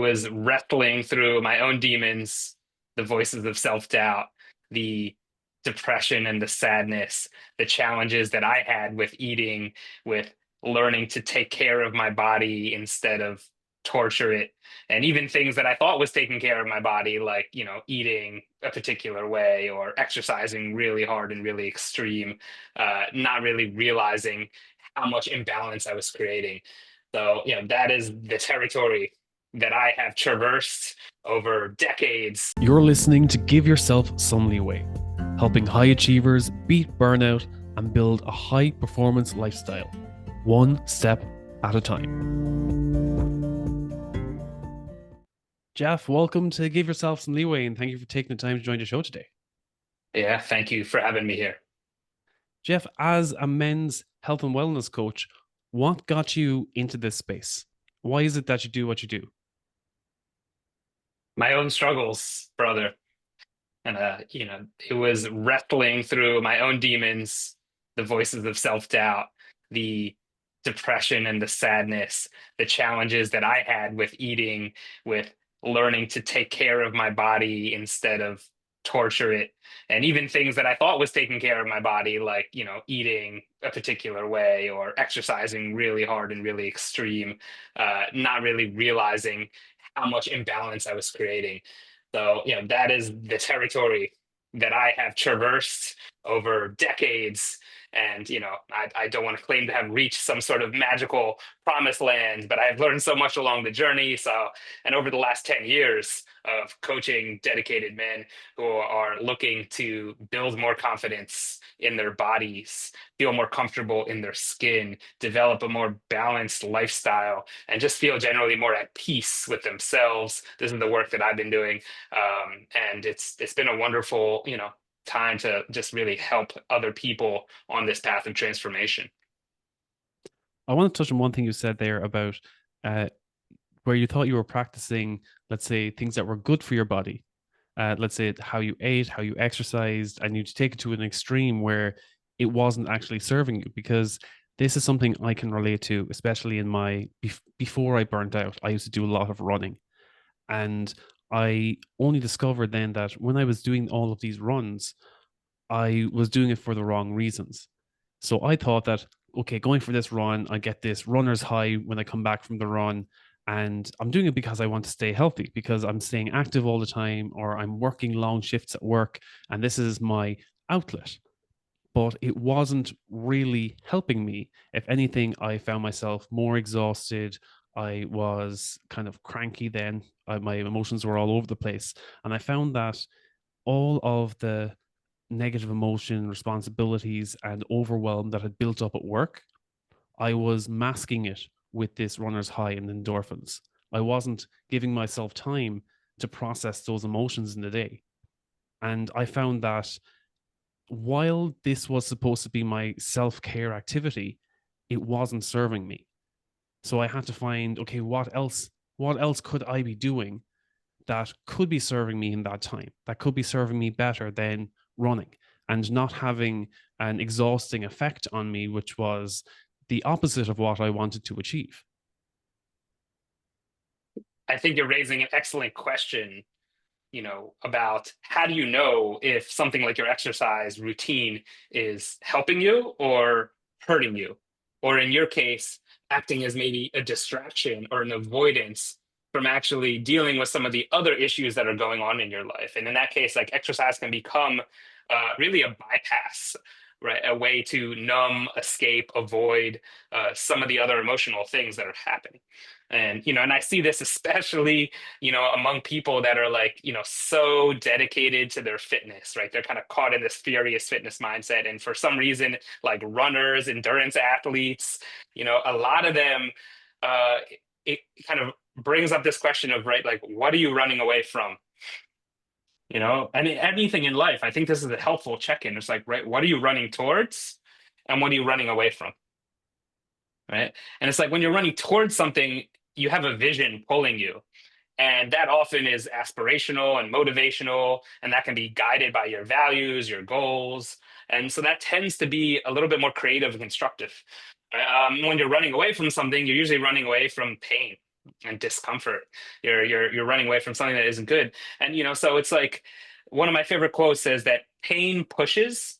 Was wrestling through my own demons, the voices of self-doubt, the depression and the sadness, the challenges that I had with eating, with learning to take care of my body instead of torture it, and even things that I thought was taking care of my body, like, eating a particular way or exercising really hard and really extreme, not really realizing how much imbalance I was creating. So, that is the territory that I have traversed over decades. You're listening to Give Yourself Some Leeway, helping high achievers beat burnout and build a high performance lifestyle, one step at a time. Jeff, welcome to Give Yourself Some Leeway, and thank you for taking the time to join the show today. Yeah, thank you for having me here. Jeff, as a men's health and wellness coach, what got you into this space? Why is it that you do what you do? My own struggles, brother. And, it was wrestling through my own demons, the voices of self-doubt, the depression and the sadness, the challenges that I had with eating, with learning to take care of my body instead of torture it, and even things that I thought was taking care of my body, like, eating a particular way or exercising really hard and really extreme, not really realizing how much imbalance I was creating. So, that is the territory that I have traversed over decades. And, I don't want to claim to have reached some sort of magical promised land, but I've learned so much along the journey. So, and over the last 10 years of coaching dedicated men who are looking to build more confidence in their bodies, feel more comfortable in their skin, develop a more balanced lifestyle, and just feel generally more at peace with themselves. This is the work that I've been doing, and it's been a wonderful time to just really help other people on this path of transformation. I want to touch on one thing you said there about uh, where you thought you were practicing, let's say, things that were good for your body. Let's say how you ate, how you exercised, and you take it to an extreme where it wasn't actually serving you. Because this is something I can relate to, especially in my before I burnt out. I used to do a lot of running, and I only discovered then that when I was doing all of these runs, I was doing it for the wrong reasons. So I thought that, okay, going for this run, I get this runner's high when I come back from the run. And I'm doing it because I want to stay healthy, because I'm staying active all the time, or I'm working long shifts at work, and this is my outlet. But it wasn't really helping me. If anything, I found myself more exhausted. I was kind of cranky then. My emotions were all over the place. And I found that all of the negative emotion, responsibilities, and overwhelm that had built up at work, I was masking it with this runner's high and endorphins. I wasn't giving myself time to process those emotions in the day. And I found that while this was supposed to be my self-care activity, it wasn't serving me. So I had to find, okay, what else could I be doing that could be serving me in that time, that could be serving me better than running and not having an exhausting effect on me, which was the opposite of what I wanted to achieve. I think you're raising an excellent question, about how do you know if something like your exercise routine is helping you or hurting you? Or in your case, acting as maybe a distraction or an avoidance from actually dealing with some of the other issues that are going on in your life. And in that case, like, exercise can become really a bypass, right? A way to numb, escape, avoid some of the other emotional things that are happening. And, and I see this especially, among people that are, like, so dedicated to their fitness, right? They're kind of caught in this furious fitness mindset. And for some reason, like runners, endurance athletes, a lot of them, uh, it kind of brings up this question of, right, like, what are you running away from? And anything in life, I think this is a helpful check-in. It's like, right, what are you running towards and what are you running away from? Right. And it's like when you're running towards something, you have a vision pulling you. And that often is aspirational and motivational, and that can be guided by your values, your goals. And so that tends to be a little bit more creative and constructive. When you're running away from something, you're usually running away from pain, and discomfort. You're running away from something that isn't good. And so it's like one of my favorite quotes says that pain pushes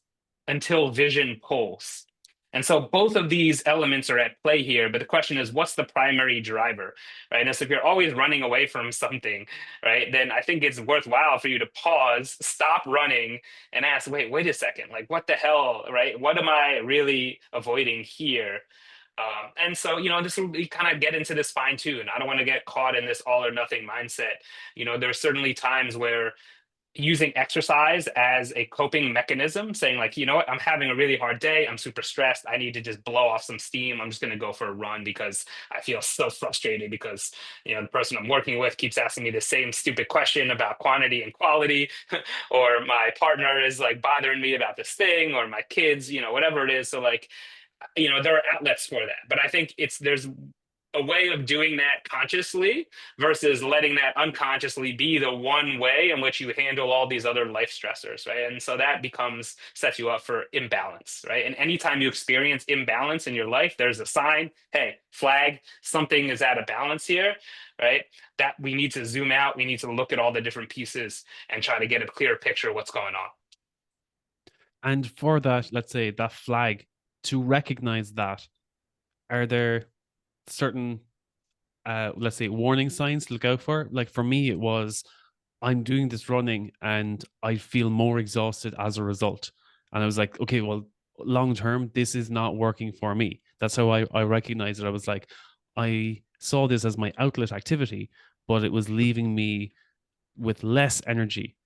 until vision pulls. And so both of these elements are at play here, but the question is, what's the primary driver, right? And so if you're always running away from something, right, then I think it's worthwhile for you to pause, stop running, and ask, wait a second, like what the hell, right? What am I really avoiding here? And so, this will kind of get into this fine tune. I don't want to get caught in this all or nothing mindset. There's certainly times where using exercise as a coping mechanism, saying like, you know what, I'm having a really hard day. I'm super stressed. I need to just blow off some steam. I'm just going to go for a run because I feel so frustrated because, the person I'm working with keeps asking me the same stupid question about quantity and quality, or my partner is like bothering me about this thing, or my kids, whatever it is. So like, there are outlets for that, but I think there's a way of doing that consciously versus letting that unconsciously be the one way in which you handle all these other life stressors, right? And so that sets you up for imbalance, right? And anytime you experience imbalance in your life, there's a sign, hey, flag, something is out of balance here, right? That we need to zoom out, we need to look at all the different pieces and try to get a clear picture of what's going on. And for that, let's say that flag, to recognize that, are there certain let's say warning signs to look out for? Like for me, it was I'm doing this running and I feel more exhausted as a result. And I was like, okay, well, long term, this is not working for me. That's how I recognized it. I was like, I saw this as my outlet activity, but it was leaving me with less energy.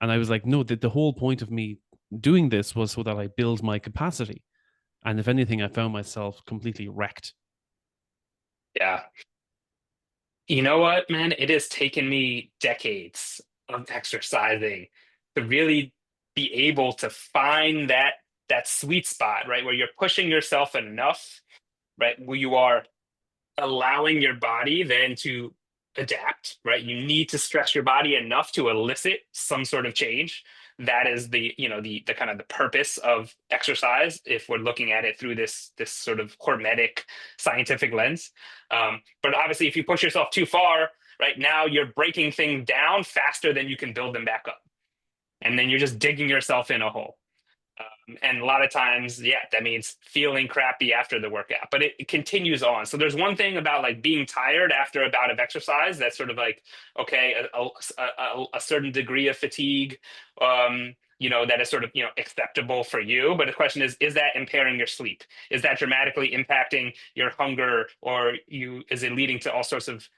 And I was like, no, the whole point of me doing this was so that I build my capacity. And if anything, I found myself completely wrecked. Yeah. You know what, man? It has taken me decades of exercising to really be able to find that sweet spot, right? Where you're pushing yourself enough, right? Where you are allowing your body then to adapt, right? You need to stress your body enough to elicit some sort of change. That is the kind of the purpose of exercise if we're looking at it through this sort of hormetic scientific lens. But obviously, if you push yourself too far, right now you're breaking things down faster than you can build them back up, and then you're just digging yourself in a hole. And a lot of times, yeah, that means feeling crappy after the workout, but it continues on. So there's one thing about like being tired after a bout of exercise that's sort of like, okay, a certain degree of fatigue, that is sort of, acceptable for you. But the question is that impairing your sleep? Is that dramatically impacting your hunger, or is it leading to all sorts of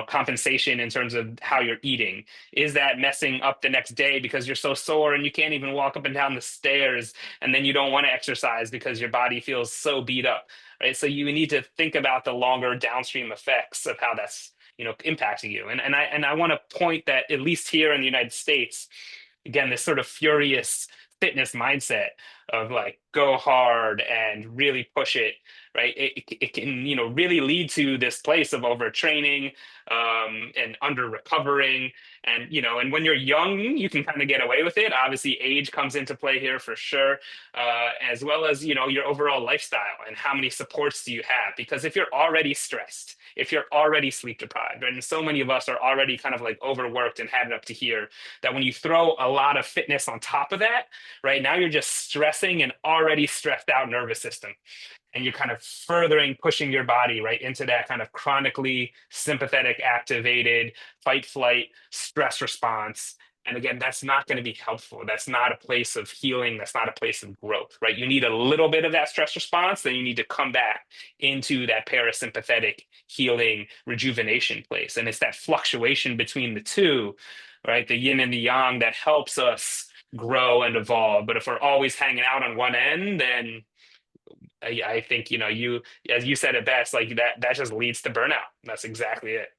compensation in terms of how you're eating? Is that messing up the next day because you're so sore and you can't even walk up and down the stairs, and then you don't want to exercise because your body feels so beat up, right? So you need to think about the longer downstream effects of how that's impacting you. And I want to point that at least here in the United States, again, this sort of furious fitness mindset of like go hard and really push it, right? It can really lead to this place of overtraining, and under recovering. And when you're young you can kind of get away with it. Obviously age comes into play here for sure, as well as your overall lifestyle and how many supports do you have, because if you're already stressed, if you're already sleep deprived, and so many of us are already kind of like overworked and had it up to here, that when you throw a lot of fitness on top of that, right now you're just stressing an already stressed out nervous system, and you're kind of furthering pushing your body right into that kind of chronically sympathetic activated fight flight stress response. And again, that's not going to be helpful. That's not a place of healing. That's not a place of growth, right? You need a little bit of that stress response, then you need to come back into that parasympathetic healing rejuvenation place. And it's that fluctuation between the two, right? The yin and the yang, that helps us grow and evolve. But if we're always hanging out on one end, then I think you, as you said it best, like that just leads to burnout. That's exactly it.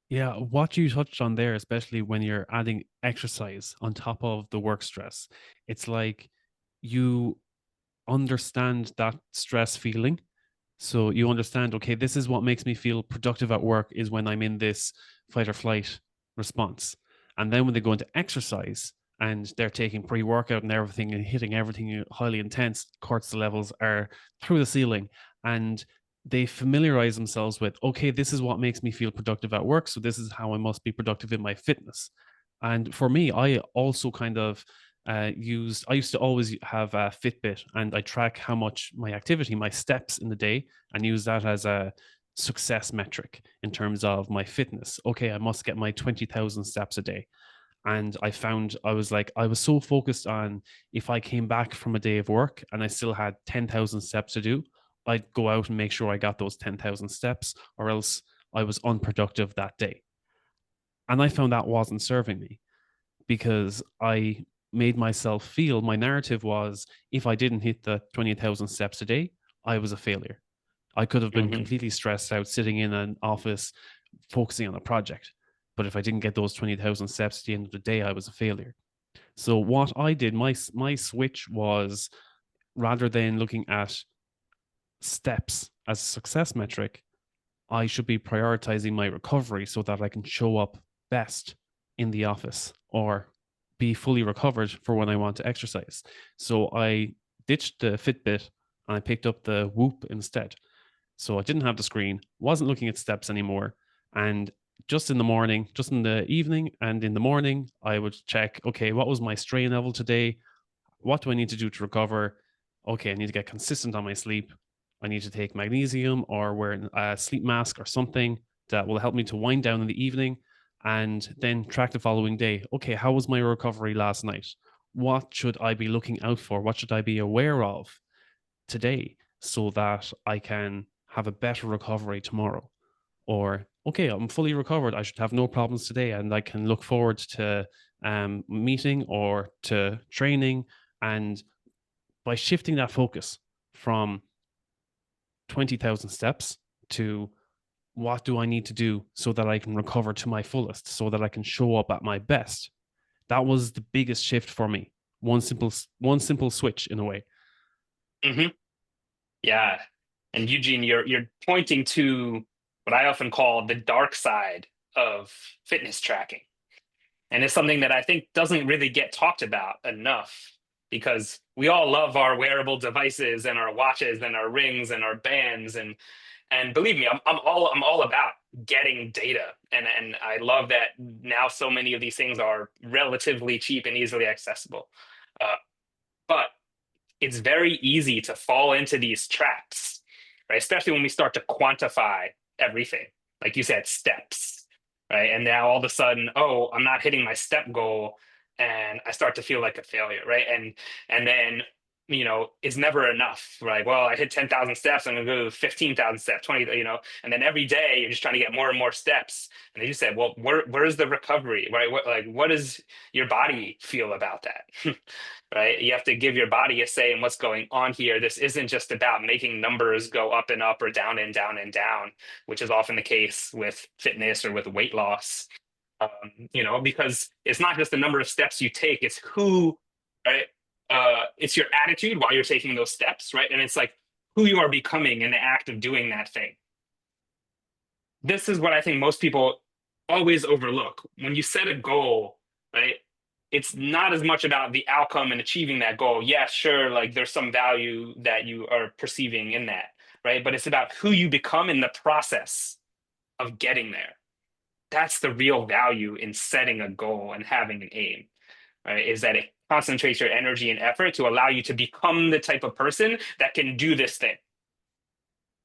Yeah, what you touched on there, especially when you're adding exercise on top of the work stress, it's like you understand that stress feeling. So you understand, okay, this is what makes me feel productive at work is when I'm in this fight or flight response. And then when they go into exercise and they're taking pre-workout and everything and hitting everything highly intense, cortisol levels are through the ceiling. And they familiarize themselves with, okay, this is what makes me feel productive at work, so this is how I must be productive in my fitness. And for me, I also kind of I used to always have a Fitbit, and I track how much my activity, my steps in the day, and use that as a success metric in terms of my fitness. Okay, I must get my 20,000 steps a day. And I found I was like, I was so focused on, if I came back from a day of work and I still had 10,000 steps to do, I'd go out and make sure I got those 10,000 steps, or else I was unproductive that day. And I found that wasn't serving me, because I made myself feel, my narrative was, if I didn't hit the 20,000 steps a day, I was a failure. I could have been Hmm. completely stressed out sitting in an office focusing on a project. But if I didn't get those 20,000 steps at the end of the day, I was a failure. So what I did, my switch was, rather than looking at steps as a success metric, I should be prioritizing my recovery so that I can show up best in the office, or be fully recovered for when I want to exercise. So I ditched the Fitbit and I picked up the Whoop instead. So I didn't have the screen, wasn't looking at steps anymore. And just in the morning, just in the evening and in the morning, I would check, okay, what was my strain level today? What do I need to do to recover? Okay, I need to get consistent on my sleep. I need to take magnesium or wear a sleep mask or something that will help me to wind down in the evening, and then track the following day. Okay, how was my recovery last night? What should I be looking out for? What should I be aware of today so that I can have a better recovery tomorrow? Or, okay, I'm fully recovered. I should have no problems today, and I can look forward to meeting or to training. And by shifting that focus from 20,000 steps to, what do I need to do so that I can recover to my fullest, so that I can show up at my best, that was the biggest shift for me. One simple switch in a way. Hmm. Yeah. And Eugene, you're pointing to what I often call the dark side of fitness tracking. And it's something that I think doesn't really get talked about enough, because we all love our wearable devices and our watches and our rings and our bands, and believe me, I'm all about getting data, and I love that now so many of these things are relatively cheap and easily accessible. Uh, but it's very easy to fall into these traps, right? Especially when we start to quantify everything, like you said, steps, right? And now all of a sudden, oh, I'm not hitting my step goal, and I start to feel like a failure, right? And then it's never enough, right? Well, I hit 10,000 steps, I'm gonna go to 15,000 steps, 20, and then every day you're just trying to get more and more steps. And then you said, well, where's the recovery, right? What does your body feel about that? Right? You have to give your body a say in what's going on here. This isn't just about making numbers go up and up or down and down and down, which is often the case with fitness or with weight loss. Because it's not just the number of steps you take, it's who, right? It's your attitude while you're taking those steps, right? And it's like who you are becoming in the act of doing that thing. This is what I think most people always overlook. When you set a goal, right? It's not as much about the outcome and achieving that goal. Yeah, sure, like there's some value that you are perceiving in that, right? But it's about who you become in the process of getting there. That's the real value in setting a goal and having an aim, right? Is that it concentrates your energy and effort to allow you to become the type of person that can do this thing,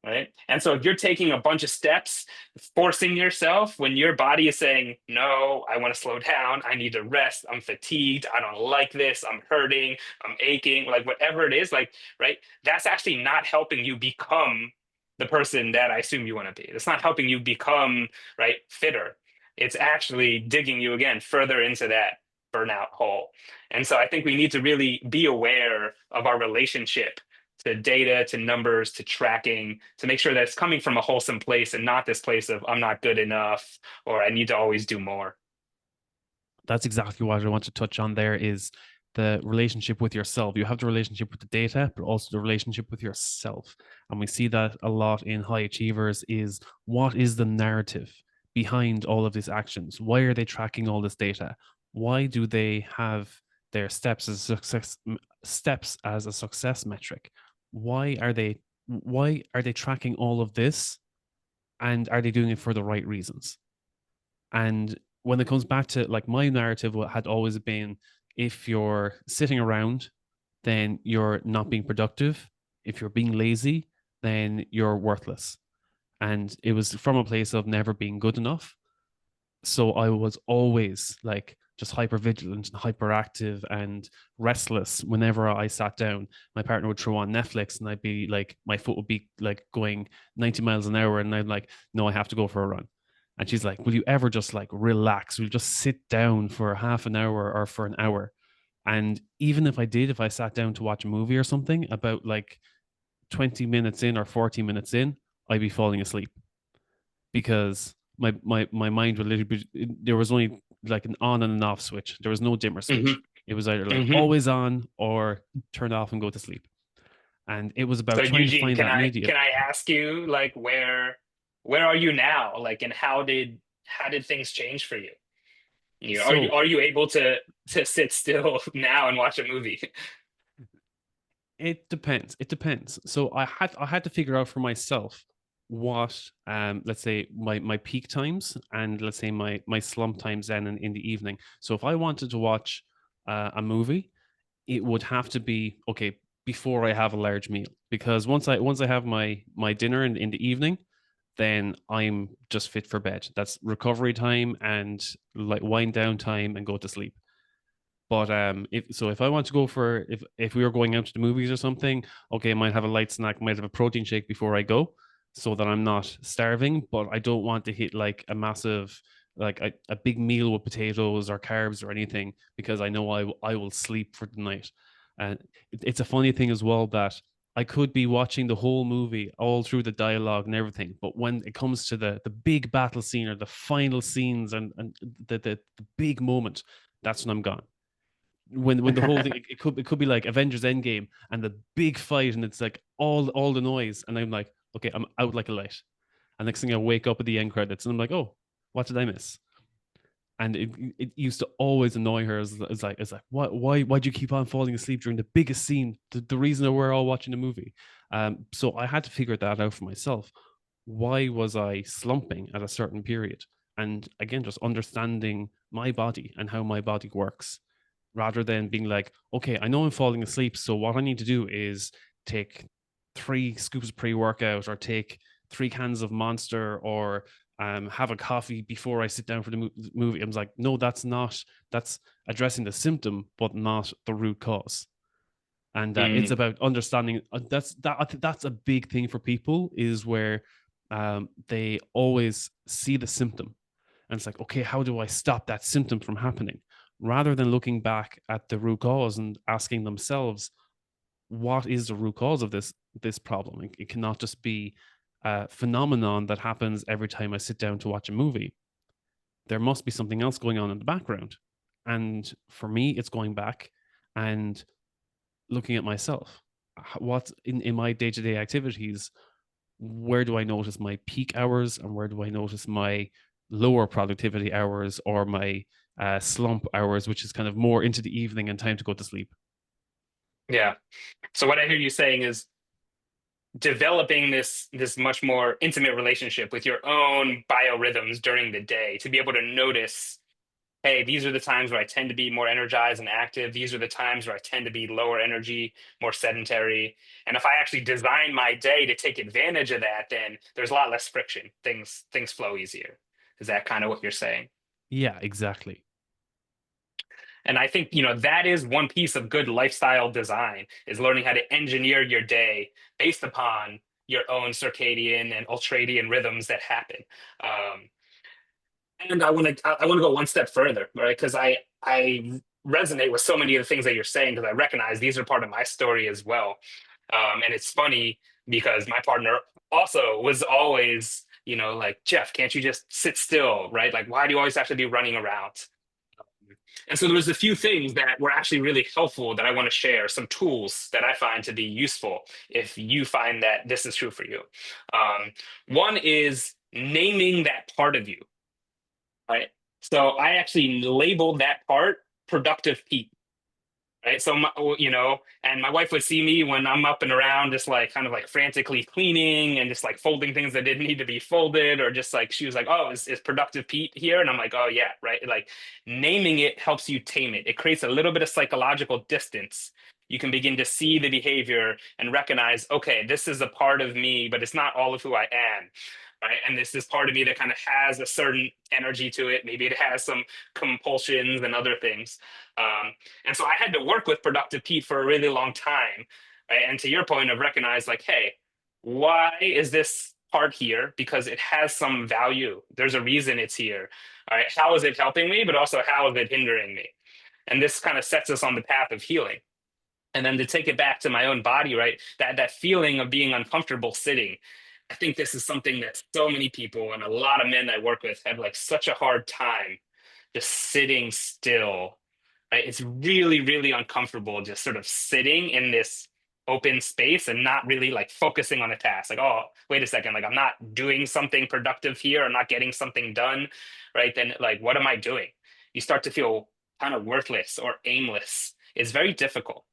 right? And so if you're taking a bunch of steps, forcing yourself when your body is saying, no, I want to slow down, I need to rest, I'm fatigued, I don't like this, I'm hurting, I'm aching, like whatever it is, like, right? That's actually not helping you become the person that I assume you want to be. It's not helping you become, right, fitter. It's actually digging you again further into that burnout hole. And so I think we need to really be aware of our relationship to data, to numbers, to tracking, to make sure that it's coming from a wholesome place and not this place of I'm not good enough or I need to always do more. That's exactly what I want to touch on there, is the relationship with yourself. You have the relationship with the data, but also the relationship with yourself. And we see that a lot in high achievers is, what is the narrative behind all of these actions? Why are they tracking all this data? Why do they have their steps as a success metric? Why are they why are they tracking all of this, and are they doing it for the right reasons? And when it comes back to like my narrative, what had always been, if you're sitting around, then you're not being productive. If you're being lazy, then you're worthless. And it was from a place of never being good enough. So I was always like just hyper vigilant and hyperactive and restless whenever I sat down. My partner would throw on Netflix and I'd be like, my foot would be like going 90 miles an hour. And I'm like, no, I have to go for a run. And she's like, will you ever just like relax? Will you just sit down for half an hour or for an hour? And even if I did, if I sat down to watch a movie or something, about like 20 minutes in or 40 minutes in, I'd be falling asleep because my mind would literally be, there was only like an on and an off switch. There was no dimmer Hmm. switch. It was either like Hmm. always on or turn off and go to sleep. And it was So about trying to Eugene, find that medium. can I ask you like where are you now? Like, and how did things change for you? You know, So are you able to sit still now and watch a movie? it depends. It depends. So I had to figure out for myself what let's say my peak times and let's say my slump times then in the evening. So if I wanted to watch a movie, it would have to be okay before I have a large meal, because once I have my dinner in the evening, then I'm just fit for bed. That's recovery time and like wind down time and go to sleep. But if I want to go for, if we were going out to the movies or something, okay, I might have a light snack, might have a protein shake before I go, so that I'm not starving. But I don't want to hit like a massive, like a big meal with potatoes or carbs or anything, because I know I will sleep for the night. And it's a funny thing as well that I could be watching the whole movie all through the dialogue and everything, but when it comes to the big battle scene or the final scenes and the big moment, that's when I'm gone. When the whole thing, it could be like Avengers Endgame and the big fight, and it's like all the noise, and I'm like, okay, I'm out like a light. And next thing I wake up at the end credits, and I'm like, oh, what did I miss? And it used to always annoy her. It's like why'd you keep on falling asleep during the biggest scene, the reason that we're all watching the movie? So I had to figure that out for myself. Why was I slumping at a certain period? And again, just understanding my body and how my body works, rather than being like, okay, I know I'm falling asleep, so what I need to do is take 3 scoops of pre-workout or take 3 cans of Monster or have a coffee before I sit down for the movie. I was like, no, that's addressing the symptom, but not the root cause. And it's Mm, about understanding. That's a big thing for people, is where they always see the symptom, and it's like, okay, how do I stop that symptom from happening? Rather than looking back at the root cause and asking themselves, what is the root cause of this problem? It cannot just be a phenomenon that happens every time I sit down to watch a movie. There must be something else going on in the background. And for me, it's going back and looking at myself. What in my day-to-day activities, where do I notice my peak hours and where do I notice my lower productivity hours or my slump hours, which is kind of more into the evening and time to go to sleep? yeah. So what I hear you saying is developing this much more intimate relationship with your own biorhythms during the day to be able to notice, hey, these are the times where I tend to be more energized and active. These are the times where I tend to be lower energy, more sedentary. And if I actually design my day to take advantage of that, then there's a lot less friction. Things flow easier. Is that kind of what you're saying? Yeah, exactly. And I think, that is one piece of good lifestyle design is learning how to engineer your day based upon your own circadian and ultradian rhythms that happen. Um, and I want to go one step further, right? Because I resonate with so many of the things that you're saying because I recognize these are part of my story as well. And it's funny because my partner also was always, like, Jeff, can't you just sit still, right? Like, why do you always have to be running around? And so there was a few things that were actually really helpful that I want to share, some tools that I find to be useful if you find that this is true for you. One is naming that part of you, right? So I actually labeled that part productive peak. right? So and my wife would see me when I'm up and around, just like kind of like frantically cleaning and just like folding things that didn't need to be folded, or just like she was like, "Oh, is productive Pete here?" And I'm like, "Oh yeah," right? Like naming it helps you tame it. It creates a little bit of psychological distance. You can begin to see the behavior and recognize, okay, this is a part of me, but it's not all of who I am. Right. And this is part of me that kind of has a certain energy to it. Maybe it has some compulsions and other things. Um, and so I had to work with productive Pete for a really long time. Right? And to your point of recognize, like, hey, why is this part here? Because it has some value. There's a reason it's here. All right. How is it helping me? But also, how is it hindering me? And this kind of sets us on the path of healing. And then to take it back to my own body, right? That feeling of being uncomfortable sitting. I think this is something that so many people and a lot of men I work with have like such a hard time just sitting still, right? It's really, really uncomfortable just sort of sitting in this open space and not really like focusing on a task. Like, oh, wait a second, like I'm not doing something productive here. I'm not getting something done, right? Then like, what am I doing? You start to feel kind of worthless or aimless. It's very difficult.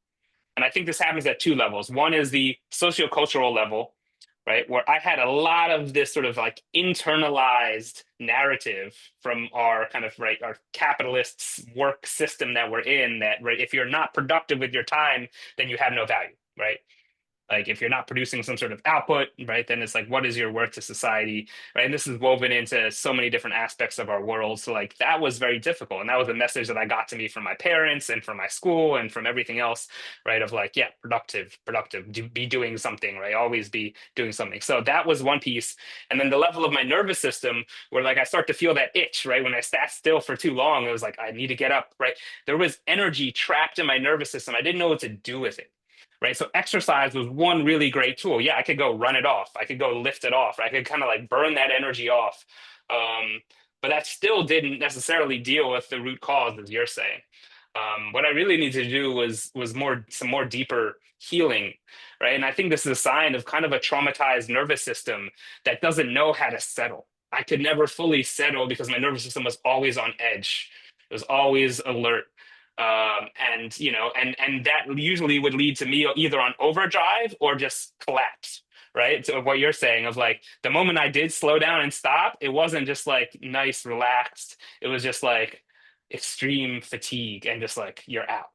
And I think this happens at two levels. One is the sociocultural level, right? Where I had a lot of this sort of like internalized narrative from our kind of right, our capitalist work system that we're in, that right, if you're not productive with your time, then you have no value, right? Like if you're not producing some sort of output, right, then it's like, what is your worth to society, right? And this is woven into so many different aspects of our world. So like that was very difficult, and that was a message that I got to me from my parents and from my school and from everything else, right? Of like, yeah, productive, be doing something, right? Always be doing something. So that was one piece, and then the level of my nervous system, where like I start to feel that itch, right? When I sat still for too long, it was like I need to get up, right? There was energy trapped in my nervous system. I didn't know what to do with it, right? So exercise was one really great tool. Yeah, I could go run it off. I could go lift it off. I could kind of like burn that energy off. But that still didn't necessarily deal with the root cause, as you're saying. What I really needed to do was some more deeper healing, right? And I think this is a sign of kind of a traumatized nervous system that doesn't know how to settle. I could never fully settle because my nervous system was always on edge. It was always alert, and and that usually would lead to me either on overdrive or just collapse, right? So what you're saying of like the moment I did slow down and stop, it wasn't just like nice relaxed, it was just like extreme fatigue and just like you're out.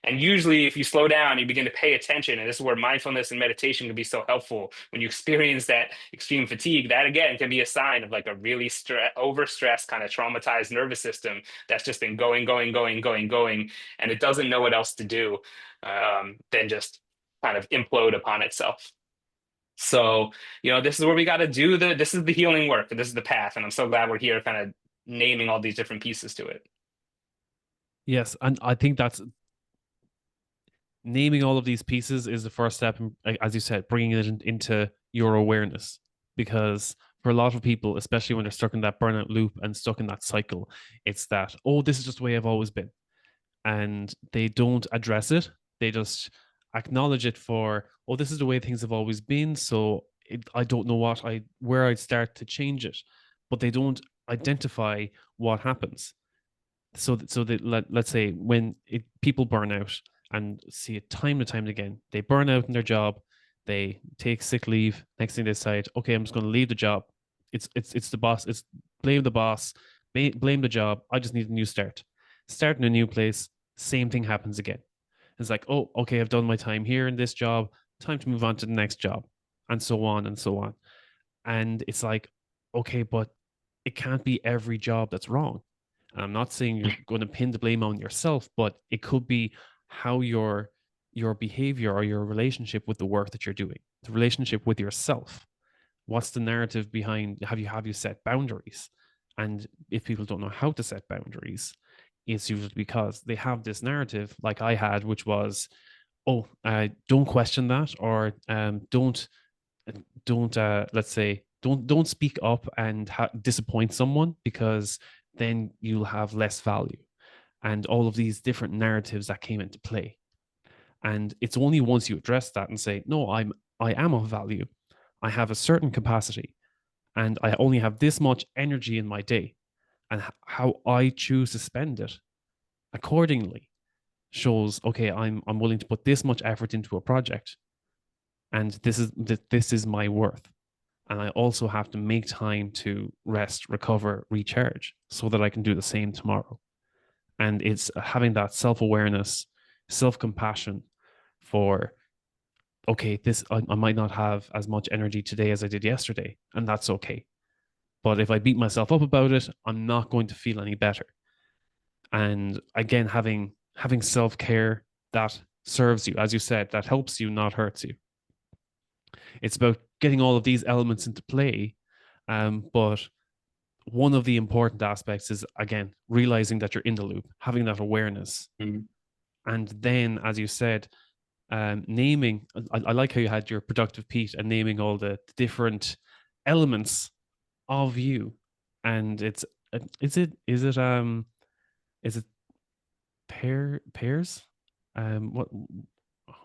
And usually if you slow down, you begin to pay attention, and this is where mindfulness and meditation can be so helpful. When you experience that extreme fatigue, that again can be a sign of like a really overstressed kind of traumatized nervous system that's just been going, and it doesn't know what else to do, than just kind of implode upon itself. So, this is where we got to do this is the healing work. This is the path. And I'm so glad we're here kind of naming all these different pieces to it. Yes, and I think that's naming all of these pieces is the first step, as you said, bringing it into your awareness. Because for a lot of people, especially when they're stuck in that burnout loop and stuck in that cycle, it's that, oh, this is just the way I've always been. And they don't address it. They just acknowledge it for, oh, this is the way things have always been. So I don't know where I'd start to change it. But they don't identify what happens. So that let's say when people burn out, and see it time and time again, they burn out in their job, they take sick leave, next thing they decide, okay, I'm just going to leave the job. It's the boss, it's blame the boss, blame the job, I just need a new start in a new place. Same thing happens again. It's like, oh, okay, I've done my time here in this job, time to move on to the next job, and so on and so on. And it's like, okay, but it can't be every job that's wrong. And I'm not saying you're going to pin the blame on yourself, but it could be how your behavior or your relationship with the work that you're doing, the relationship with yourself. What's the narrative behind? Have you set boundaries? And if people don't know how to set boundaries, it's usually because they have this narrative, like I had, which was, oh, don't question that, or don't let's say don't speak up and disappoint someone, because then you'll have less value, and all of these different narratives that came into play. And it's only once you address that and say, no, I am of value, I have a certain capacity, and I only have this much energy in my day, and how I choose to spend it accordingly, shows, okay, I'm willing to put this much effort into a project, and this is my worth. And I also have to make time to rest, recover, recharge so that I can do the same tomorrow. And it's having that self-awareness, self-compassion for, okay, this I might not have as much energy today as I did yesterday, and that's okay. But if I beat myself up about it, I'm not going to feel any better. And again, having self-care that serves you, as you said, that helps you, not hurts you. It's about getting all of these elements into play. But one of the important aspects is, again, realizing that you're in the loop, having that awareness. Mhm. And then, as you said, naming, I like how you had your productive Pete and naming all the different elements of you. And is it pairs?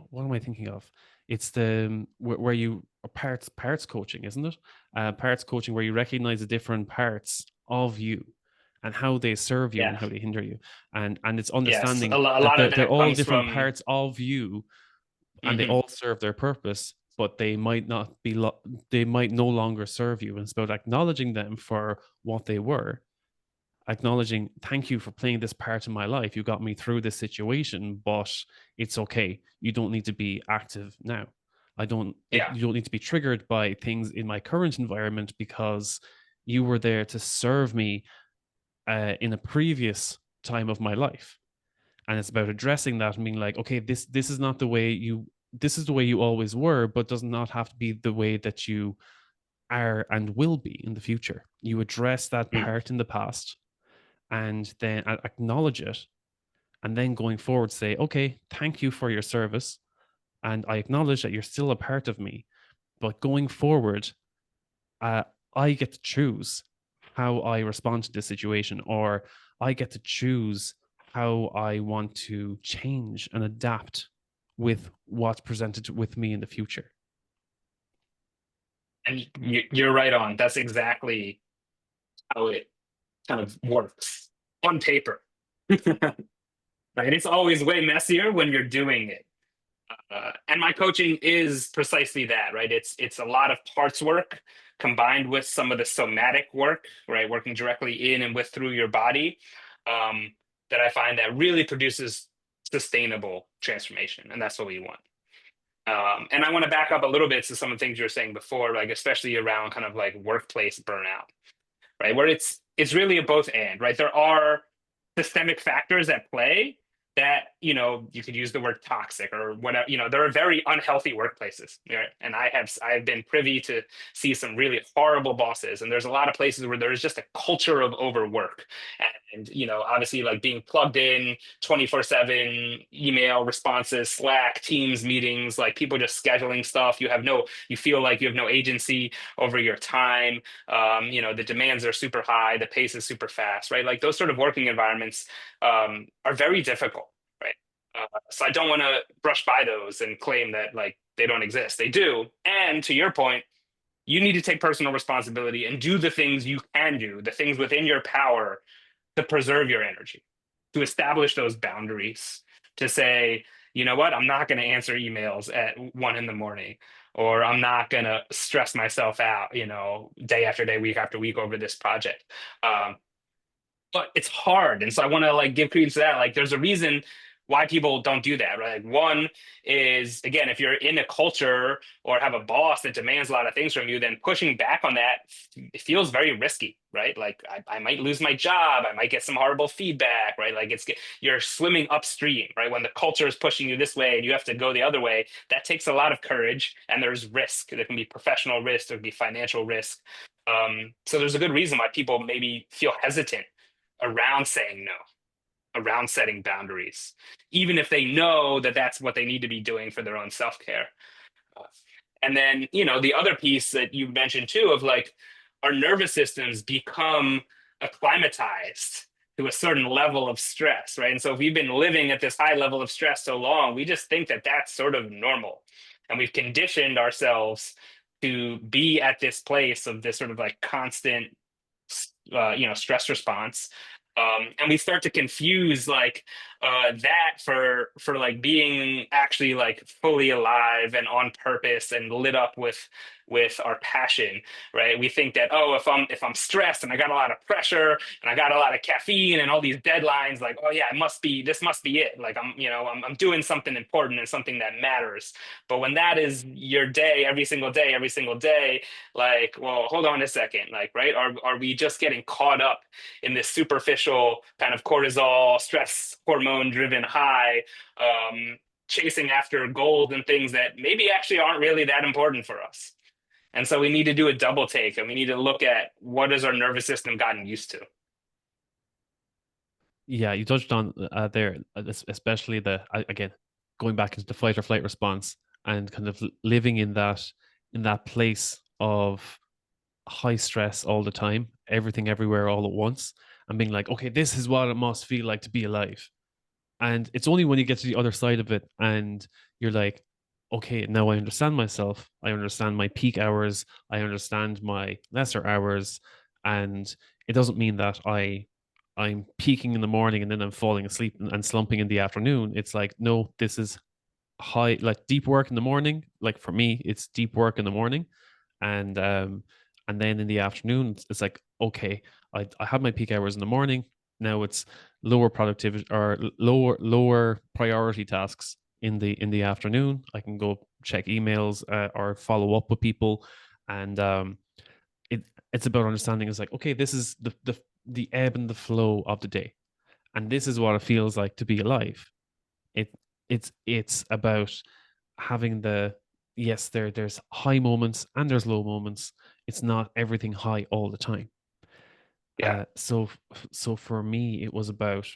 What am I thinking of? It's the where you parts coaching, isn't it? Parts coaching where you recognize the different parts of you and how they serve you and Yeah. how they hinder you, and it's Yes. understanding A that lot of they're that all comes different from. parts of you and they Mhm. all serve their purpose, but they might not be they might no longer serve you. And it's about acknowledging them for what they were, acknowledging, thank you for playing this part in my life. You got me through this situation, but it's okay. You don't need to be active now. Yeah. You don't need to be triggered by things in my current environment because you were there to serve me in a previous time of my life. And it's about addressing that and being like, okay, this is not the way you, this is the way you always were, but does not have to be the way that you are and will be in the future. You address that Mm. part in the past and then acknowledge it, and then going forward say, okay, thank you for your service, and I acknowledge that you're still a part of me, but going forward, uh, I get to choose how I respond to this situation, or I get to choose how I want to change and adapt with what's presented with me in the future. And you're right on. That's exactly how it kind of works on paper. Right? It's always way messier when you're doing it. And my coaching is precisely that, right? It's a lot of parts work combined with some of the somatic work, right? Working directly in and with through your body, um, that I find that really produces sustainable transformation, and that's what we want. And I want to back up a little bit to some of the things you were saying before, like especially around kind of like workplace burnout, right? Where it's really a both and, right? There are systemic factors at play that, you could use the word toxic or whatever. There are very unhealthy workplaces, right? And I have been privy to see some really horrible bosses, and there's a lot of places where there's just a culture of overwork. And obviously, like being plugged in 24/7, email responses, Slack, Teams meetings, like people just scheduling stuff. You feel like you have no agency over your time. The demands are super high, the pace is super fast, right? Like those sort of working environments are very difficult, right? So I don't want to brush by those and claim that like they don't exist. They do. And to your point, you need to take personal responsibility and do the things you can do, the things within your power to preserve your energy, to establish those boundaries, to say, you know what, I'm not going to answer emails at 1 in the morning, or I'm not going to stress myself out, day after day, week after week over this project. Um, but it's hard, and so I want to like give credence to that. Like there's a reason why people don't do that, right? Like one is, again, if you're in a culture or have a boss that demands a lot of things from you, then pushing back on that, it feels very risky, right? Like I might lose my job, I might get some horrible feedback, right? Like you're swimming upstream, right? When the culture is pushing you this way and you have to go the other way, that takes a lot of courage, and there's risk. There can be professional risk, there can be financial risk. So there's a good reason why people maybe feel hesitant around saying no, around setting boundaries, even if they know that that's what they need to be doing for their own self care. Uh, and then, the other piece that you mentioned too of like our nervous systems become acclimatized to a certain level of stress, right? And so if we've been living at this high level of stress so long, we just think that that's sort of normal. And we've conditioned ourselves to be at this place of this sort of like constant stress response. And we start to confuse like that for like being actually like fully alive and on purpose and lit up with our passion, right? We think that, oh, if I'm stressed and I got a lot of pressure and I got a lot of caffeine and all these deadlines, like, oh yeah, it must be this must be it. Like I'm doing something important and something that matters. But when that is your day, every single day, like, well, hold on a second, like, right? Are we just getting caught up in this superficial kind of cortisol, stress hormone driven high, chasing after goals and things that maybe actually aren't really that important for us? And so we need to do a double take and we need to look at what has our nervous system gotten used to. Yeah, you touched on there, especially again, going back into the fight or flight response and kind of living in that place of high stress all the time, everything everywhere all at once, and being like, okay, this is what it must feel like to be alive. And it's only when you get to the other side of it and you're like, okay, now I understand myself. I understand my peak hours. I understand my lesser hours. And it doesn't mean that I'm peaking in the morning and then I'm falling asleep and slumping in the afternoon. It's like, no, this is high, like deep work in the morning. Like for me, it's deep work in the morning. And and then in the afternoon, it's like, okay, I had my peak hours in the morning. Now it's lower productivity or lower priority tasks in the afternoon. I can go check emails or follow up with people, and it it's about understanding. It's like, okay, this is the ebb and the flow of the day, and this is what it feels like to be alive. It it's about having the yes, there's high moments and there's low moments. It's not everything high all the time. Yeah. So for me, it was about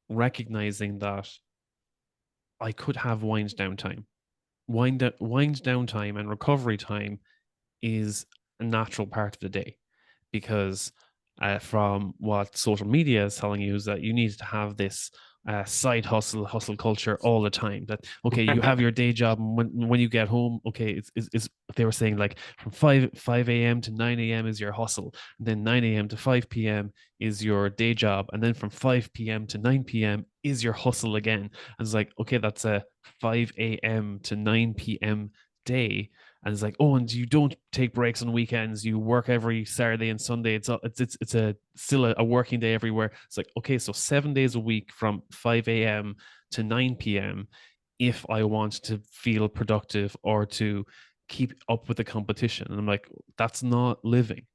recognizing that I could have wind down time. Wind down time and recovery time is a natural part of the day because from what social media is telling you is that you need to have this side hustle culture all the time. That okay, you have your day job, and when you get home, okay, it's they were saying like from five a.m. to 9 a.m. is your hustle, and then 9 a.m. to 5 p.m. is your day job, and then from 5 p.m. to 9 p.m. is your hustle again. And it's like okay, that's a 5 a.m. to 9 p.m. day, and it's like, oh, and you don't take breaks on weekends. You work every Saturday and Sunday. It's a still a working day everywhere. It's like, okay, so 7 days a week from 5 a.m. to 9 p.m. if I want to feel productive or to keep up with the competition. And I'm like, that's not living.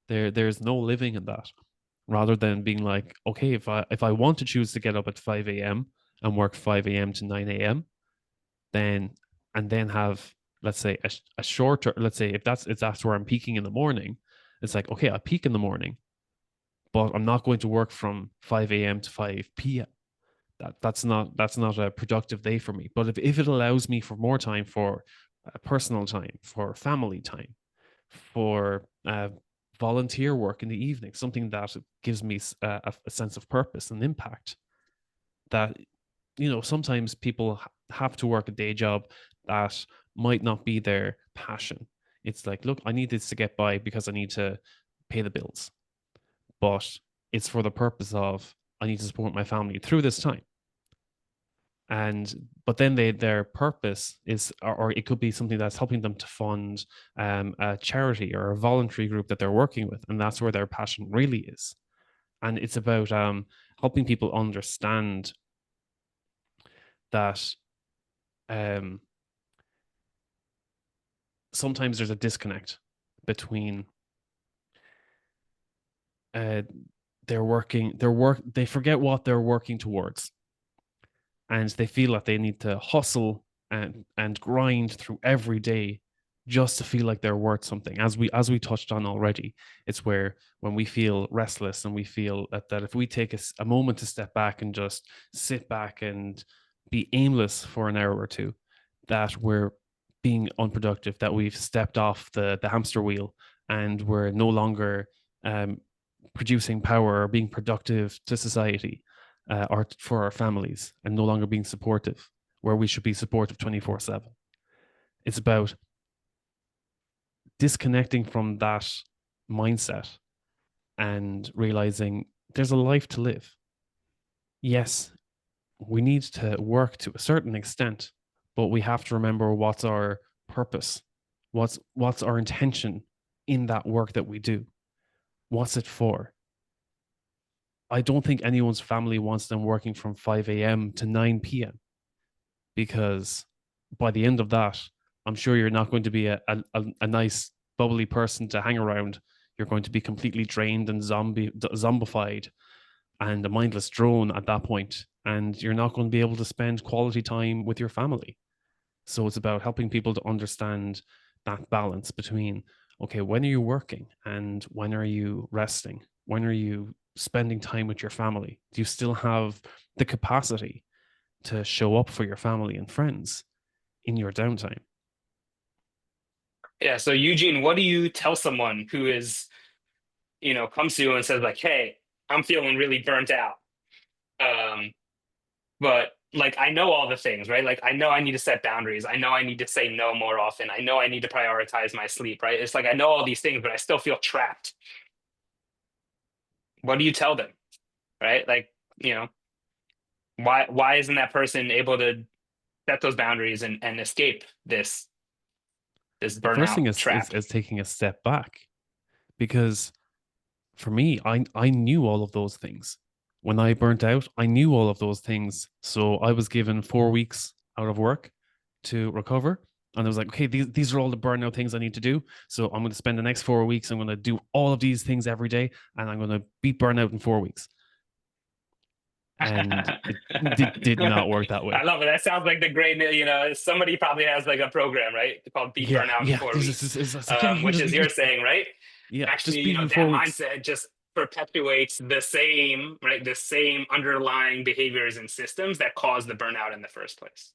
There's no living in that. Rather than being like, okay, if I want to choose to get up at 5 a.m. and work 5 a.m. to 9 a.m., then and then have let's say a shorter let's say if that's where I'm peaking in the morning, it's like okay, I peak in the morning, but I'm not going to work from 5 a.m. to 5 p.m. That's not a productive day for me. But if it allows me for more time for personal time, for family time, for volunteer work in the evening, something that gives me a sense of purpose and impact, that sometimes people have to work a day job that might not be their passion. It's like, look, I need this to get by because I need to pay the bills, but it's for the purpose of I need to support my family through this time. And but then their purpose is, or it could be something that's helping them to fund a charity or a voluntary group that they're working with, and that's where their passion really is. And it's about helping people understand that um, sometimes there's a disconnect between uh, they forget what they're working towards, and they feel that they need to hustle and grind through every day just to feel like they're worth something. As we touched on already, it's where when we feel restless and we feel that if we take a moment to step back and just sit back and be aimless for an hour or two, that we're being unproductive, that we've stepped off the hamster wheel and we're no longer um, producing power or being productive to society or for our families, and no longer being supportive where we should be supportive 24/7. It's about disconnecting from that mindset and realizing there's a life to live. Yes, we need to work to a certain extent, but we have to remember what's our purpose, what's our intention in that work that we do. What's it for? I don't think anyone's family wants them working from 5 a.m. to 9 p.m. because by the end of that, I'm sure you're not going to be a nice, bubbly person to hang around. You're going to be completely drained and zombified and a mindless drone at that point, and you're not going to be able to spend quality time with your family. So it's about helping people to understand that balance between, okay, when are you working and when are you resting? When are you spending time with your family? Do you still have the capacity to show up for your family and friends in your downtime? Yeah. So Eugene, what do you tell someone who is, comes to you and says like, "Hey, I'm feeling really burnt out. Um, but like I know all the things, right? Like I know I need to set boundaries. I know I need to say no more often. I know I need to prioritize my sleep, right? It's like I know all these things, but I still feel trapped. What do you tell them, right? Like, you know, why isn't that person able to set those boundaries and escape this The first burnout thing trap?" is taking a step back because for me, I knew all of those things. When I burnt out, I knew all of those things. So I was given 4 weeks out of work to recover. And I was like, okay, these are all the burnout things I need to do. So I'm going to spend the next 4 weeks. I'm going to do all of these things every day, and I'm going to beat burnout in 4 weeks. And it did not work that I way. love it. That sounds like the great, somebody probably has like a program, right? Called Beat Yeah, Burnout in yeah. four This weeks, is like, yeah, you can which is you're just saying, right? yeah, just Actually, beat it in that 4 weeks. mindset just perpetuates the same, right? The same underlying behaviors and systems that cause the burnout in the first place.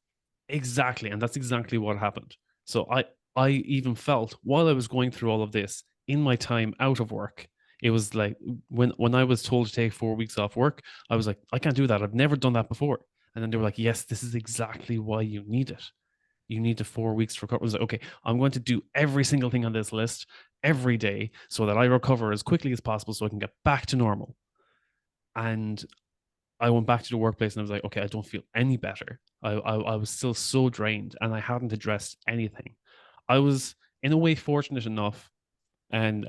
Exactly, and that's exactly what happened. So I even felt while I was going through all of this in my time out of work, it was like when I was told to take 4 weeks off work, I was like, I can't do that. I've never done that before. And then they were like, yes, this is exactly why you need it. You need the 4 weeks to recover. I was like, okay, I'm going to do every single thing on this list every day so that I recover as quickly as possible so I can get back to normal. And I went back to the workplace and I was like, okay, I don't feel any better. I was still so drained and I hadn't addressed anything. I was in a way fortunate enough and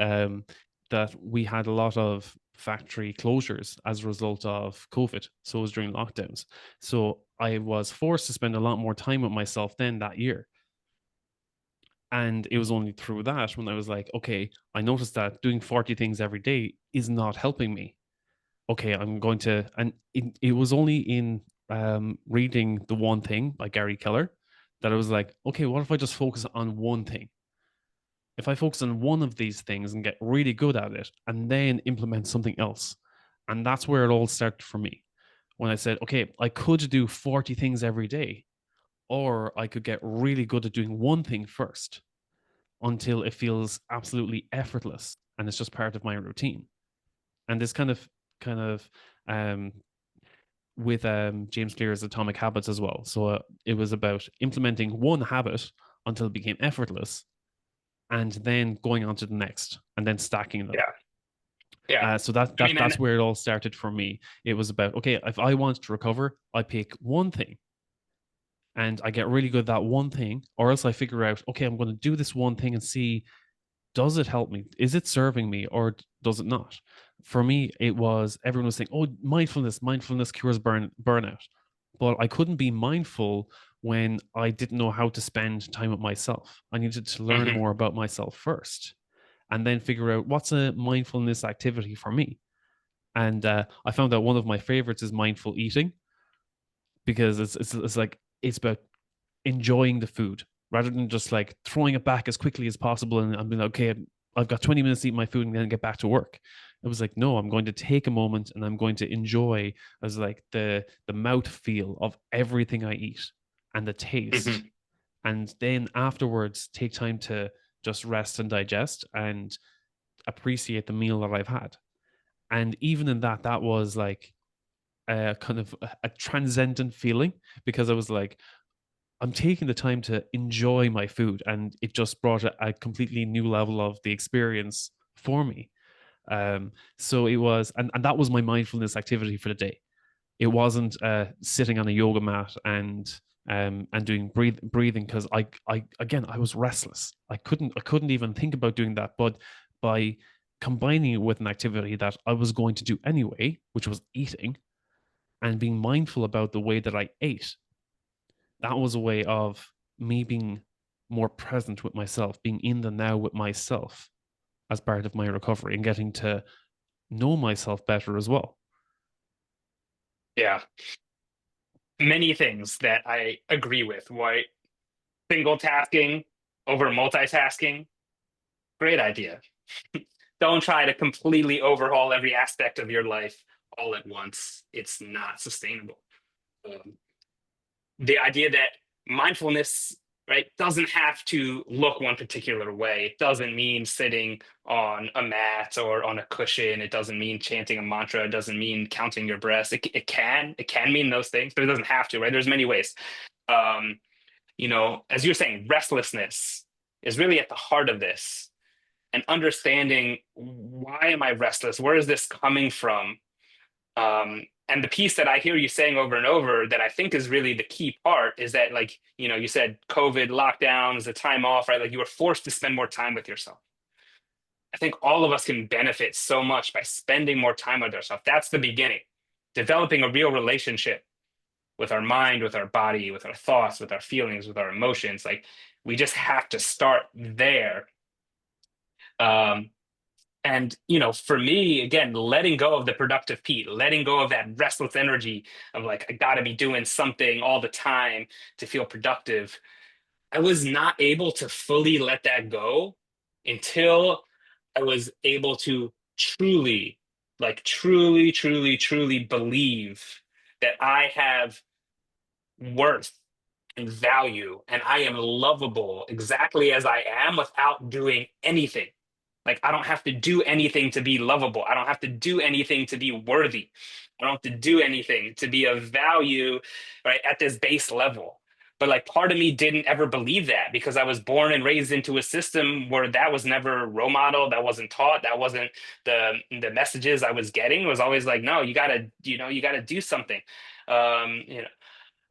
that we had a lot of factory closures as a result of COVID. So it was during lockdowns. So I was forced to spend a lot more time with myself then that year. And it was only through that when I was like, okay, I noticed that doing 40 things every day is not helping me. Okay, I'm going to, and it was only in reading The One Thing by Gary Keller that I was like, okay, what if I just focus on one thing? If I focus on one of these things and get really good at it and then implement something else. And that's where it all started for me. When I said, okay, I could do 40 things every day, or I could get really good at doing one thing first until it feels absolutely effortless and it's just part of my routine. And this kind of um, with James Clear's Atomic Habits as well. So it was about implementing one habit until it became effortless, and then going on to the next, and then stacking them. Yeah, yeah. So that I mean, and that's where it all started for me. It was about okay, if I want to recover, I pick one thing, and I get really good at that one thing, or else I figure out okay, I'm going to do this one thing and see does it help me? Is it serving me or does it not? For me, it was everyone was saying, "Oh, mindfulness cures burnout," but I couldn't be mindful when I didn't know how to spend time with myself. I needed to learn mhm. more about myself first, and then figure out what's a mindfulness activity for me. And I found that one of my favorites is mindful eating because it's like it's about enjoying the food rather than just like throwing it back as quickly as possible and I'm being like, okay, I've got 20 minutes to eat my food and then get back to work. It was like, no, I'm going to take a moment and I'm going to enjoy as like the mouth feel of everything I eat and the taste. Mhm. And then afterwards take time to just rest and digest and appreciate the meal that I've had. And even in that, that was like a kind of a transcendent feeling because I was like, I'm taking the time to enjoy my food, and it just brought a completely new level of the experience for me. So it was, and that was my mindfulness activity for the day. It wasn't sitting on a yoga mat and doing breathing, because I again, I was restless. I couldn't even think about doing that. But by combining it with an activity that I was going to do anyway, which was eating, and being mindful about the way that I ate, that was a way of me being more present with myself, being in the now with myself as part of my recovery, and getting to know myself better as well. Yeah. Many things that I agree with. Why single tasking over multitasking? Great idea. Don't try to completely overhaul every aspect of your life all at once. It's not sustainable. Um, the idea that mindfulness, right, doesn't have to look one particular way. It doesn't mean sitting on a mat or on a cushion. It doesn't mean chanting a mantra. It doesn't mean counting your breaths. It can mean those things, but it doesn't have to, right? There's many ways. Um, as you're saying, restlessness is really at the heart of this, and understanding, why am I restless? Where is this coming from? And the piece that I hear you saying over and over that I think is really the key part is that, like, you said COVID, lockdowns, the time off, right? Like, you were forced to spend more time with yourself. I think all of us can benefit so much by spending more time with ourselves. That's the beginning. Developing a real relationship with our mind, with our body, with our thoughts, with our feelings, with our emotions. Like, we just have to start there. Um, And, for me, again, letting go of the productive Pete, letting go of that restless energy of like, I got to be doing something all the time to feel productive. I was not able to fully let that go until I was able to truly, like, truly, truly, truly believe that I have worth and value and I am lovable exactly as I am without doing anything. Like, I don't have to do anything to be lovable. I don't have to do anything to be worthy. I don't have to do anything to be of value, right, at this base level. But like, part of me didn't ever believe that because I was born and raised into a system where that was never role model, that wasn't taught, that wasn't the messages I was getting. It was always like, no, you gotta do something. Um, you know,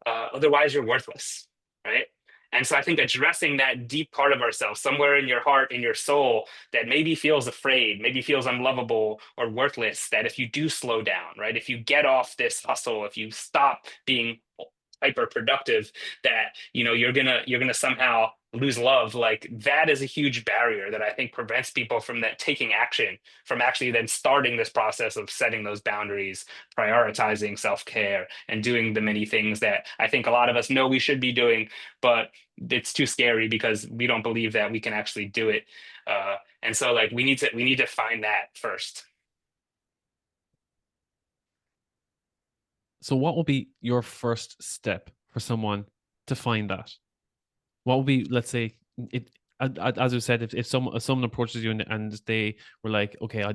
otherwise you're worthless, right? And so I think addressing that deep part of ourselves, somewhere in your heart, in your soul, that maybe feels afraid, maybe feels unlovable or worthless, that if you do slow down, right? If you get off this hustle, if you stop being hyper productive, that you're gonna somehow lose love. Like, that is a huge barrier that I think prevents people from that taking action, from actually then starting this process of setting those boundaries, prioritizing self-care, and doing the many things that I think a lot of us know we should be doing, but it's too scary because we don't believe that we can actually do it. And so, like, we need to find that first. So, what will be your first step for someone to find that? What will be, let's say, it as you said, if someone approaches you and they were like, okay,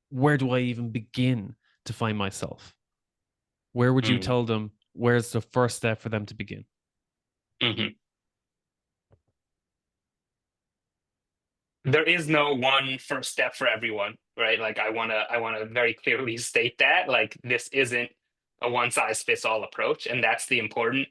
where do I even begin to find myself? Where would you Mm. tell them? Where's the first step for them to begin? Mhm. There is no one first step for everyone, right? Like, I want to very clearly state that, like, this isn't a one size fits all approach, and that's the importance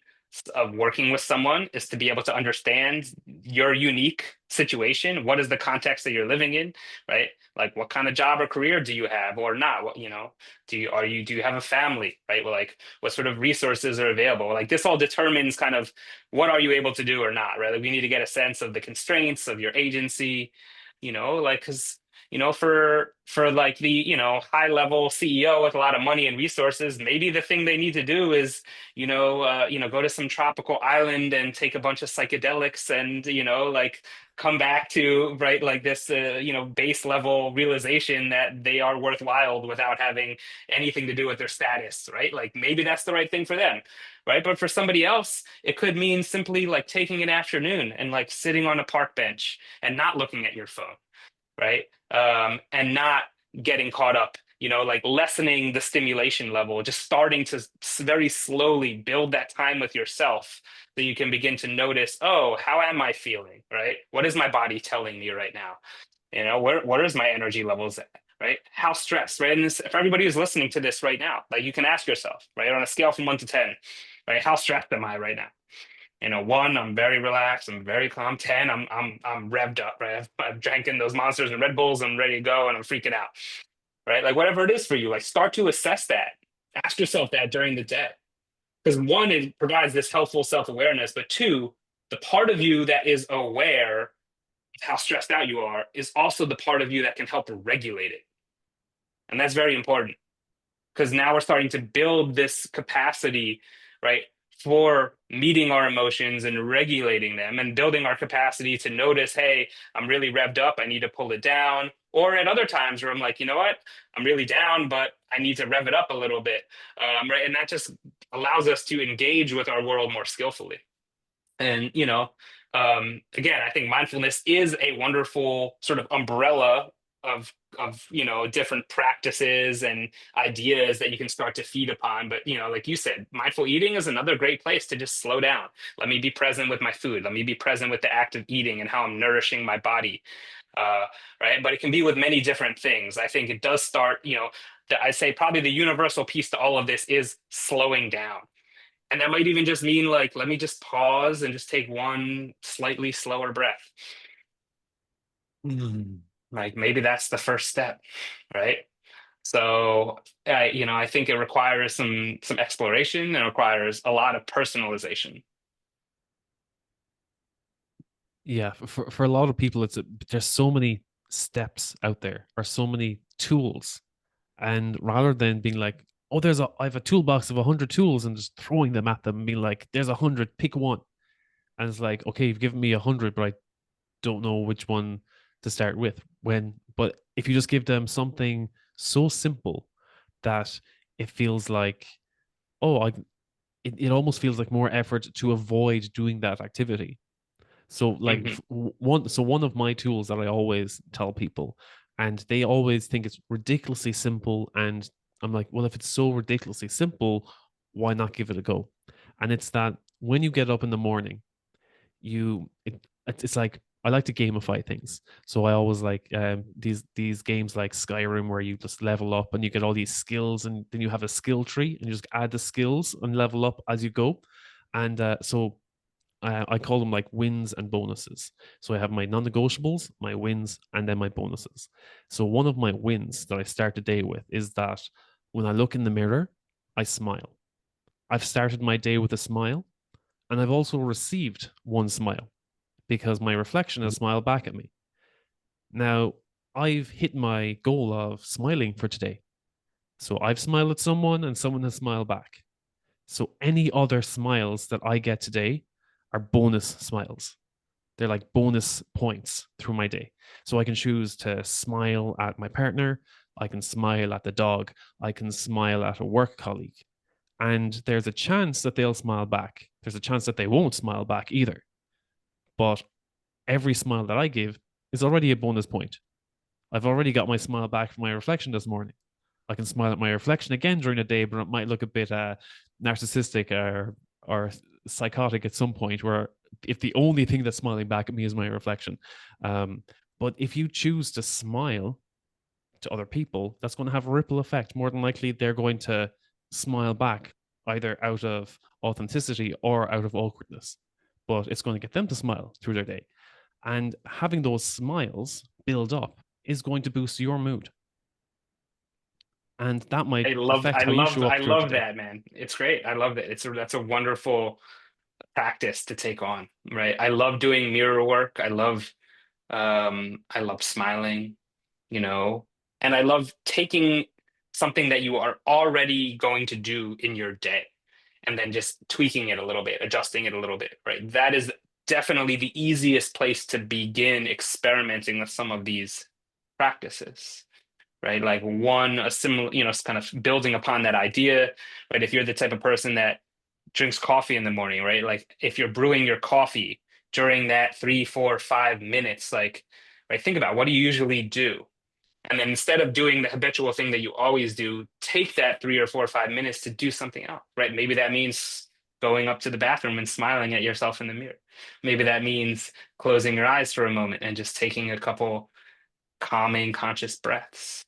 of working with someone, is to be able to understand your unique situation. What is the context that you're living in, right? Like, what kind of job or career do you have or not? Do you have a family, right? Well, like, what sort of resources are available? Like, this all determines kind of what are you able to do or not, right? Like, we need to get a sense of the constraints of your agency, like, because for like the high level CEO with a lot of money and resources, maybe the thing they need to do is go to some tropical island and take a bunch of psychedelics and like come back to, right, like this base level realization that they are worthwhile without having anything to do with their status, right? Like, maybe that's the right thing for them, right? But for somebody else, it could mean simply like taking an afternoon and like sitting on a park bench and not looking at your phone, right? And not getting caught up, like lessening the stimulation level, just starting to very slowly build that time with yourself so you can begin to notice, oh, how am I feeling, right? What is my body telling me right now? What is my energy levels at? right? How stressed, right? And this, for everybody who's listening to this right now, like you can ask yourself, right, on a scale from 1 to 10, right, how stressed am I right now? You know, 1, I'm very relaxed, I'm very calm. 10, I'm revved up, right? I've drank in those monsters and Red Bulls, I'm ready to go, and I'm freaking out, right? Like whatever it is for you, like start to assess that. Ask yourself that during the day, because 1, it provides this helpful self awareness, but 2, the part of you that is aware of how stressed out you are is also the part of you that can help regulate it, and that's very important because now we're starting to build this capacity, right, for meeting our emotions and regulating them and building our capacity to notice, hey, I'm really revved up, I need to pull it down. Or at other times where I'm like, you know what, I'm really down, but I need to rev it up a little bit. Right. And that just allows us to engage with our world more skillfully. And, again, I think mindfulness is a wonderful sort of umbrella of different practices and ideas that you can start to feed upon. But like you said, mindful eating is another great place to just slow down. Let me be present with my food. Let me be present with the act of eating and how I'm nourishing my body. uh, right? But it can be with many different things. I think it does start, I say probably the universal piece to all of this is slowing down. And that might even just mean like, let me just pause and just take one slightly slower breath. Mm. Like maybe that's the first step, right? So, I think it requires some exploration and requires a lot of personalization. Yeah, for a lot of people, there's so many steps out there, or so many tools, and rather than being like, oh, I have a toolbox of 100 tools, and just throwing them at them and being like, there's 100, pick one. And it's like, okay, you've given me 100, but I don't know which one to start with. But if you just give them something so simple that it feels like, oh, it almost feels like more effort to avoid doing that activity. So like Hmm. one of my tools that I always tell people, and they always think it's ridiculously simple, and I'm like, well, if it's so ridiculously simple, why not give it a go? And it's that when you get up in the morning, it's like, I like to gamify things. So I always like these games like Skyrim, where you just level up and you get all these skills, and then you have a skill tree and you just add the skills and level up as you go. And I call them like wins and bonuses. So I have my non-negotiables, my wins, and then my bonuses. So one of my wins that I start the day with is that when I look in the mirror, I smile. I've started my day with a smile, and I've also received one smile because my reflection has smiled back at me. Now, I've hit my goal of smiling for today. So I've smiled at someone and someone has smiled back. So any other smiles that I get today are bonus smiles. They're like bonus points through my day. So I can choose to smile at my partner. I can smile at the dog. I can smile at a work colleague. And there's a chance that they'll smile back. There's a chance that they won't smile back either. But every smile that I give is already a bonus point. I've already got my smile back from my reflection this morning. I can smile at my reflection again during the day, but it might look a bit narcissistic or psychotic at some point, where if the only thing that's smiling back at me is my reflection. Um, but if you choose to smile to other people, that's going to have a ripple effect. More than likely, they're going to smile back either out of authenticity or out of awkwardness. But it's going to get them to smile through their day. And having those smiles build up is going to boost your mood. And that might affect how you show I up throughout the love day. that, man. It's great. I love that. That's a wonderful practice to take on, right? I love doing mirror work. I love smiling, you know, and I love taking something that you are already going to do in your day and then just tweaking it a little bit, adjusting it a little bit, right? That is definitely the easiest place to begin experimenting with some of these practices, right? Like one, a similar, kind of building upon that idea, right? If you're the type of person that drinks coffee in the morning, right? Like if you're brewing your coffee during that 3, 4, 5 minutes, like, right, think about what do you usually do? And then instead of doing the habitual thing that you always do, take that 3 or 4 or 5 minutes to do something else, right? Maybe that means going up to the bathroom and smiling at yourself in the mirror. Maybe that means closing your eyes for a moment and just taking a couple calming, conscious breaths.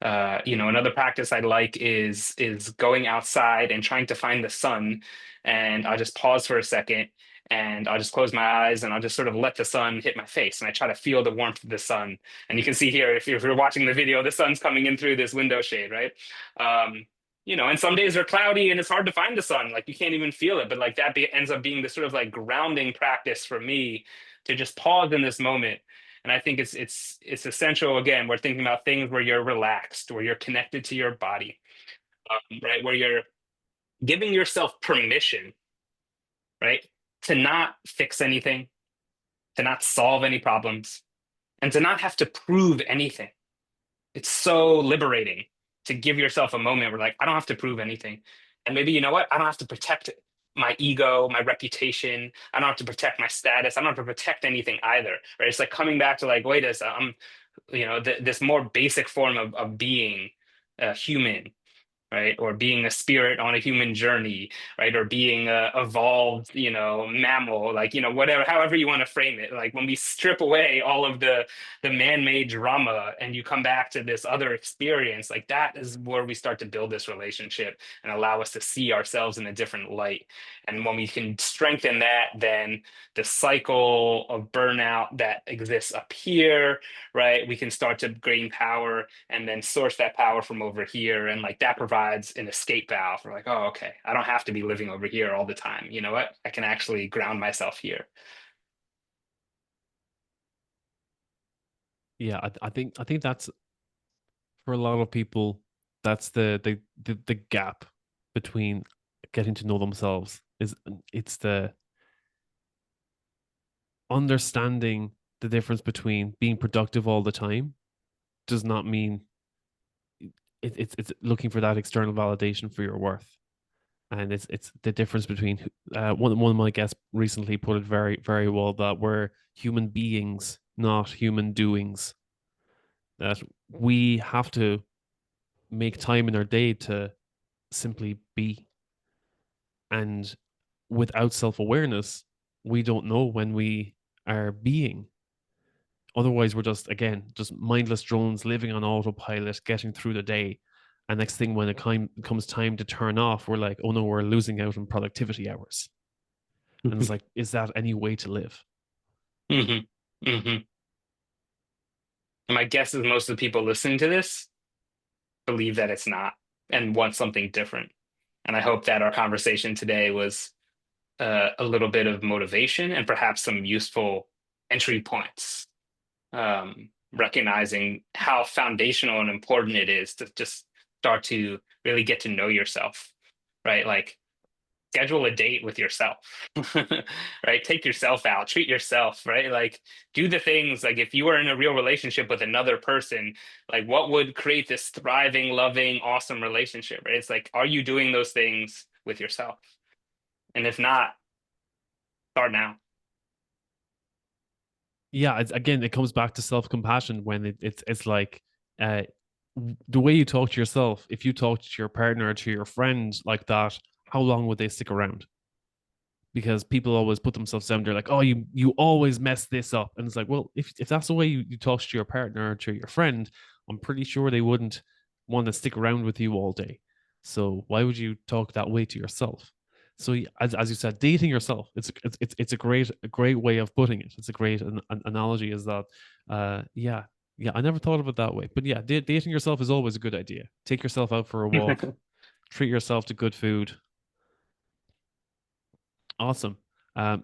Another practice I like is going outside and trying to find the sun. And I'll just pause for a second and I'll just close my eyes and I'll just sort of let the sun hit my face. And I try to feel the warmth of the sun. And you can see here, if you're watching the video, the sun's coming in through this window shade, right? Um, and some days are cloudy and it's hard to find the sun. Like you can't even feel it. But like ends up being this sort of like grounding practice for me to just pause in this moment. And I think it's essential. Again, we're thinking about things where you're relaxed, where you're connected to your body, right? Where you're giving yourself permission, right, to not fix anything, to not solve any problems, and to not have to prove anything. It's so liberating to give yourself a moment where, like, I don't have to prove anything. And maybe, you know what? I don't have to protect my ego, my reputation. I don't have to protect my status. I don't have to protect anything either. Right? It's like coming back to like, wait a second, this more basic form of being a human, right? Or being a spirit on a human journey, right? Or being a evolved, mammal, like, whatever, however you want to frame it. Like when we strip away all of the man-made drama and you come back to this other experience, like that is where we start to build this relationship and allow us to see ourselves in a different light. And when we can strengthen that, then the cycle of burnout that exists up here, right? We can start to gain power and then source that power from over here. And like that provides an escape valve. We're like, oh, okay, I don't have to be living over here all the time. You know what? I can actually ground myself here. Yeah, I think that's for a lot of people, that's the gap between getting to know themselves is it's the understanding the difference between being productive all the time does not mean it's looking for that external validation for your worth. And it's the difference between one of my guests recently put it very very well that we're human beings, not human doings. That we have to make time in our day to simply be. And without self awareness, we don't know when we are being. Otherwise, we're just, again, just mindless drones living on autopilot, getting through the day. And next thing, when comes time to turn off, we're like, oh no, we're losing out on productivity hours. And it's like, is that any way to live? Hmm. Hmm. And my guess is most of the people listening to this believe that it's not and want something different. And I hope that our conversation today was a little bit of motivation and perhaps some useful entry points, recognizing how foundational and important it is to just start to really get to know yourself, right? Like schedule a date with yourself, right? Take yourself out, treat yourself, right? Like do the things like if you were in a real relationship with another person, like what would create this thriving, loving, awesome relationship, right? It's like, are you doing those things with yourself? And if not, start now. Yeah, again, it comes back to self compassion when it's like uh, the way you talk to yourself. If you talk to your partner or to your friend like that, how long would they stick around? Because people always put themselves down. They're like, "Oh, you always mess this up," and it's like, well, if that's the way you talk to your partner or to your friend, I'm pretty sure they wouldn't want to stick around with you all day. So why would you talk that way to yourself? So as you said, dating yourself, it's a great way of putting it. It's a great analogy. Is that yeah, yeah, I never thought of it that way, but yeah, dating yourself is always a good idea. Take yourself out for a walk, treat yourself to good food. Awesome.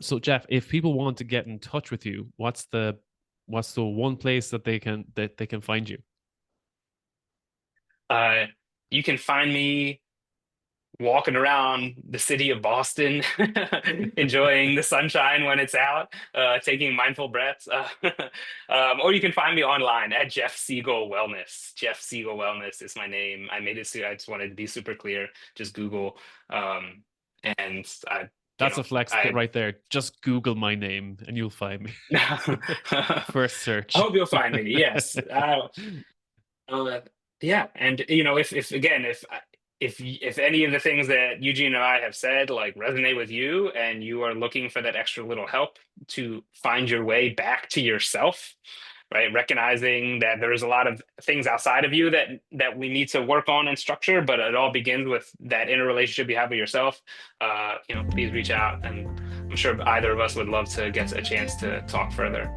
So Jeff, if people want to get in touch with you, what's the one place that they can find you? uh, you can find me walking around the city of Boston, enjoying the sunshine when it's out, taking mindful breaths. Or you can find me online at Jeff Siegel Wellness. Jeff Siegel Wellness is my name. I made it so I just wanted to be super clear. Just Google. And That's a flex I right there. Just Google my name and you'll find me. I First search. hope you'll find me. Yes. Uh, yeah, and if again, if any of the things that Eugene and I have said like resonate with you, and you are looking for that extra little help to find your way back to yourself, right? Recognizing that there's a lot of things outside of you that we need to work on and structure, but it all begins with that inner relationship you have with yourself. Please reach out, and I'm sure either of us would love to get a chance to talk further.